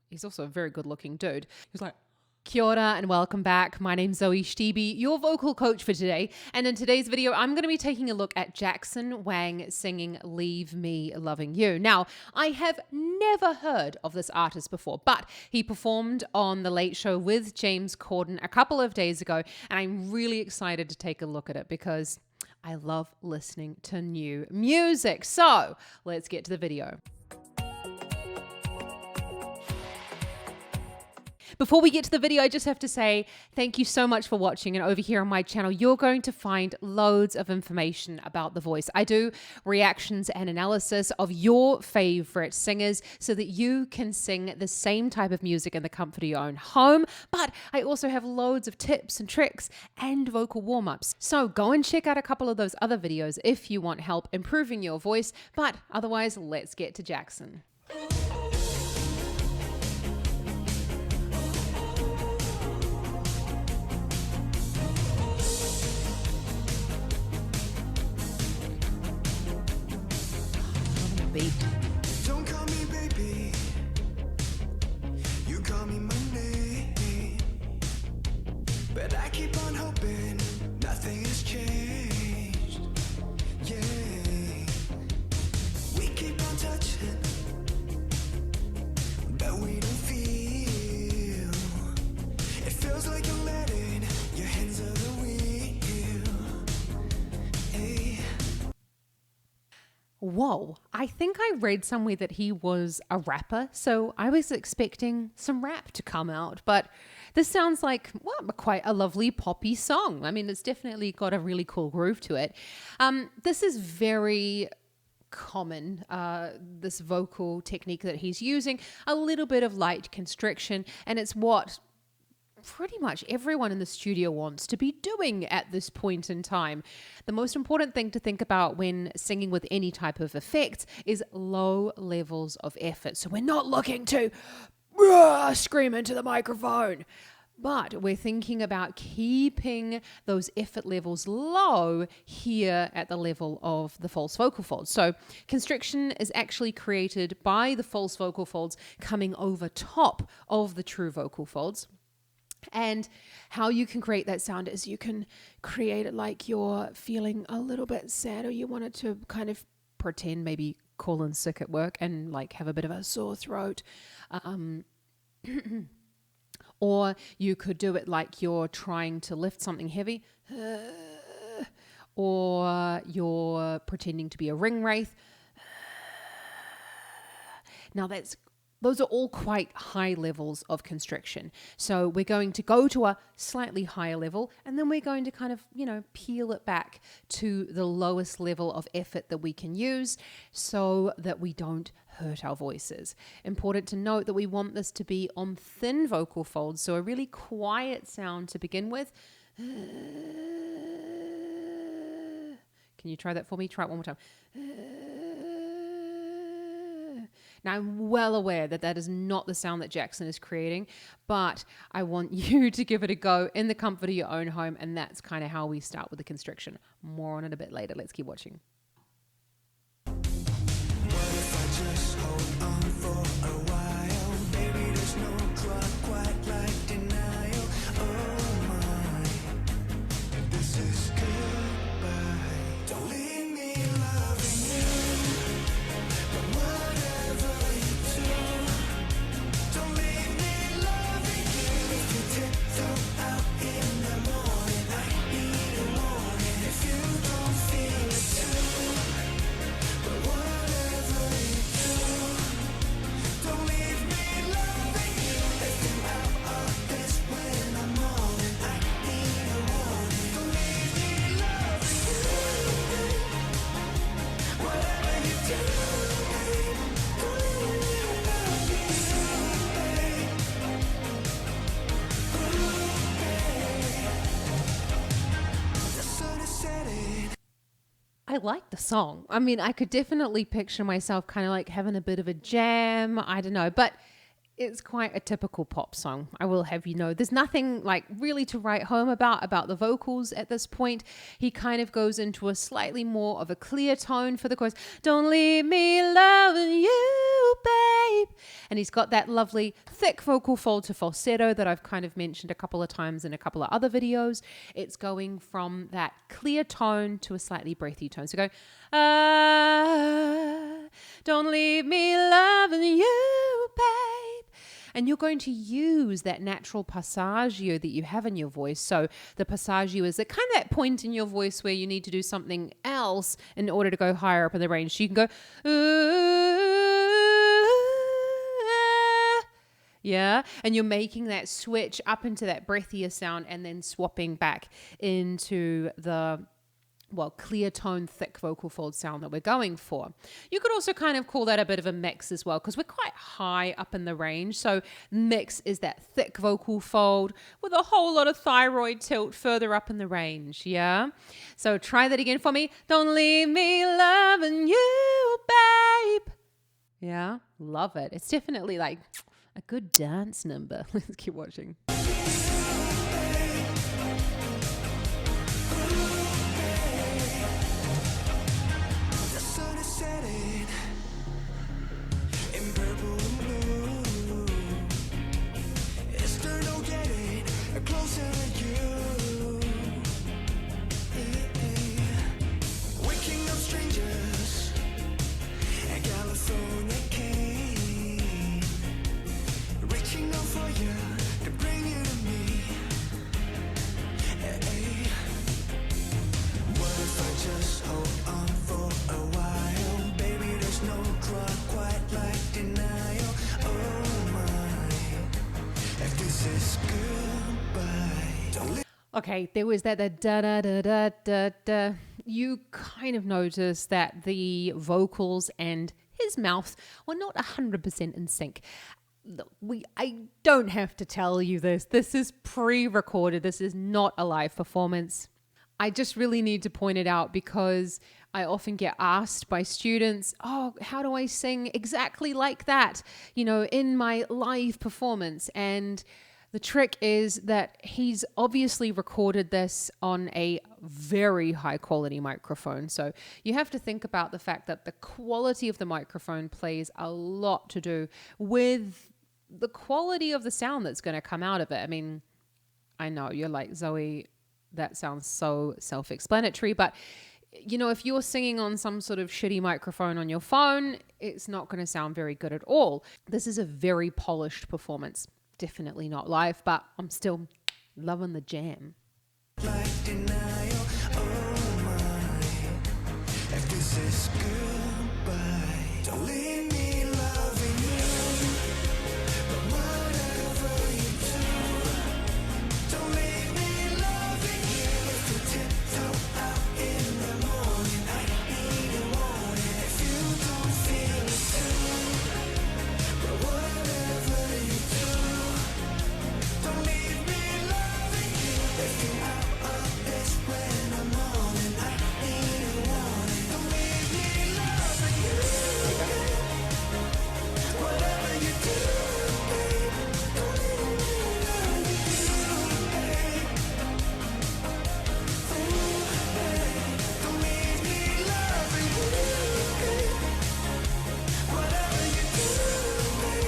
He's also a very good looking dude. He was like, Kia ora and welcome back. My name's Zoe Stebe, your vocal coach for today. And in today's video, I'm going to be taking a look at Jackson Wang singing Leave Me Loving You. Now, I have never heard of this artist before, but he performed on The Late Show with James Corden a couple of days ago, and I'm really excited to take a look at it because I love listening to new music. So let's get to the video. Before we get to the video, I just have to say thank you so much for watching. And over here on my channel, you're going to find loads of information about the voice. I do reactions and analysis of your favorite singers so that you can sing the same type of music in the comfort of your own home. But I also have loads of tips and tricks and vocal warm-ups. So go and check out a couple of those other videos if you want help improving your voice. But otherwise, let's get to Jackson. Beat. Don't call me baby, you call me Monday, but I keep on hoping nothing has changed. Yeah, we keep on touching, but we don't feel. It feels like you're letting your hands of the wheel. Hey. Whoa, I think I read somewhere that he was a rapper, so I was expecting some rap to come out, but this sounds like, well, quite a lovely poppy song. I mean, it's definitely got a really cool groove to it. This is very common, this vocal technique that he's using, a little bit of light constriction, and it's what pretty much everyone in the studio wants to be doing at this point in time. The most important thing to think about when singing with any type of effects is low levels of effort. So we're not looking to scream into the microphone, but we're thinking about keeping those effort levels low here at the level of the false vocal folds. So constriction is actually created by the false vocal folds coming over top of the true vocal folds. And how you can create that sound is you can create it like you're feeling a little bit sad, or you want it to kind of pretend, maybe call in sick at work and like have a bit of a sore throat. Or you could do it like you're trying to lift something heavy, or you're pretending to be a ring wraith. Now those are all quite high levels of constriction. So we're going to go to a slightly higher level, and then we're going to kind of, peel it back to the lowest level of effort that we can use so that we don't hurt our voices. Important to note that we want this to be on thin vocal folds, so a really quiet sound to begin with. Can you try that for me? Try it one more time. Now, I'm well aware that that is not the sound that Jackson is creating, but I want you to give it a go in the comfort of your own home, and that's kind of how we start with the constriction. More on it a bit later. Let's keep watching. What if I just hold on for a while? Baby, there's no drug quite like denial. Oh my, this is goodbye. Don't leave me loving you, but whatever you do, don't leave me loving you. If you tiptoe out in the morning, I need a warning. If you don't feel it too, but whatever you do, don't leave me loving you. If I'm out of this when I'm mourning, I need a warning. Don't leave me loving you. Whatever you do, don't leave me loving you, babe. The sun is setting. I like the song. I mean, I could definitely picture myself kind of like having a bit of a jam. I don't know, but it's quite a typical pop song. I will have you know. There's nothing like really to write home about the vocals at this point. He kind of goes into a slightly more of a clear tone for the chorus. Don't leave me loving you, babe. And he's got that lovely thick vocal fold to falsetto that I've kind of mentioned a couple of times in a couple of other videos. It's going from that clear tone to a slightly breathy tone. So go, don't leave me loving you, babe. And you're going to use that natural passaggio that you have in your voice. So the passaggio is that kind of that point in your voice where you need to do something else in order to go higher up in the range. So you can go, yeah, and you're making that switch up into that breathier sound and then swapping back into the clear tone, thick vocal fold sound that we're going for. You could also kind of call that a bit of a mix as well, because we're quite high up in the range. So mix is that thick vocal fold with a whole lot of thyroid tilt further up in the range. Yeah. So try that again for me. Don't leave me loving you, babe. Yeah. Love it. It's definitely like a good dance number. Let's keep watching. Okay, there was that da da da da da da. You kind of notice that the vocals and his mouth were not 100% in sync. I don't have to tell you this. This is pre-recorded. This is not a live performance. I just really need to point it out because I often get asked by students, oh, how do I sing exactly like that, in my live performance? And the trick is that he's obviously recorded this on a very high quality microphone. So you have to think about the fact that the quality of the microphone plays a lot to do with the quality of the sound that's going to come out of it. I mean, I know you're like, Zoe, that sounds so self-explanatory, but if you're singing on some sort of shitty microphone on your phone, it's not going to sound very good at all. This is a very polished performance. Definitely not live, but I'm still loving the jam. Like denial, oh my, if this is goodbye, don't leave me loving you, but whatever you do, don't leave me loving you. If you tiptoe out in the morning, I need a warning. If you don't feel it too, but whatever you do, don't leave me loving you. If you're out of this when I'm on and I need a warning, don't leave me loving you. Whatever you do, babe, don't leave me loving you, babe. Ooh, babe, don't leave me loving you, babe. Whatever you do, babe, don't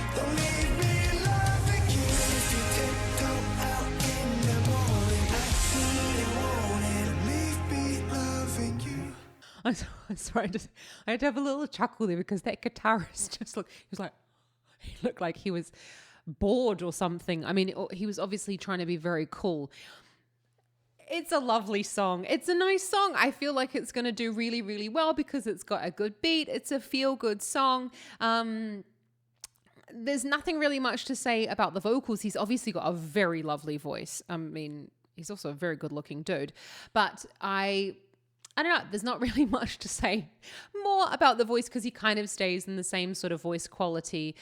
leave me loving you, babe. I'm sorry, I had to have a little chuckle there because that guitarist he looked like he was bored or something. I mean, he was obviously trying to be very cool. It's a lovely song. It's a nice song. I feel like it's going to do really, really well because it's got a good beat. It's a feel-good song. There's nothing really much to say about the vocals. He's obviously got a very lovely voice. I mean, he's also a very good-looking dude. But I I don't know, there's not really much to say more about the voice because he kind of stays in the same sort of voice quality,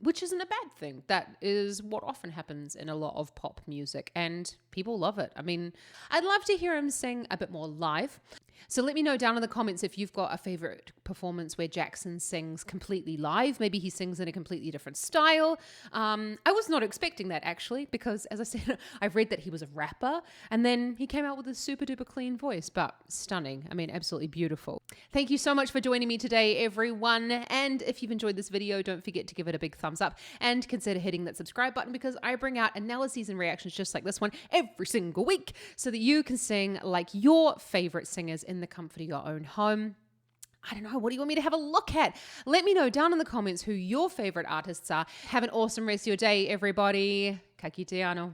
which isn't a bad thing. That is what often happens in a lot of pop music and people love it. I mean, I'd love to hear him sing a bit more live. So let me know down in the comments if you've got a favorite performance where Jackson sings completely live. Maybe he sings in a completely different style. I was not expecting that actually, because as I said, I've read that he was a rapper and then he came out with a super duper clean voice, but stunning. I mean, absolutely beautiful. Thank you so much for joining me today, everyone. And if you've enjoyed this video, don't forget to give it a big thumbs up and consider hitting that subscribe button because I bring out analyses and reactions just like this one every single week so that you can sing like your favorite singers in the comfort of your own home. I don't know, what do you want me to have a look at? Let me know down in the comments who your favorite artists are. Have an awesome rest of your day, everybody. Ka kite anō.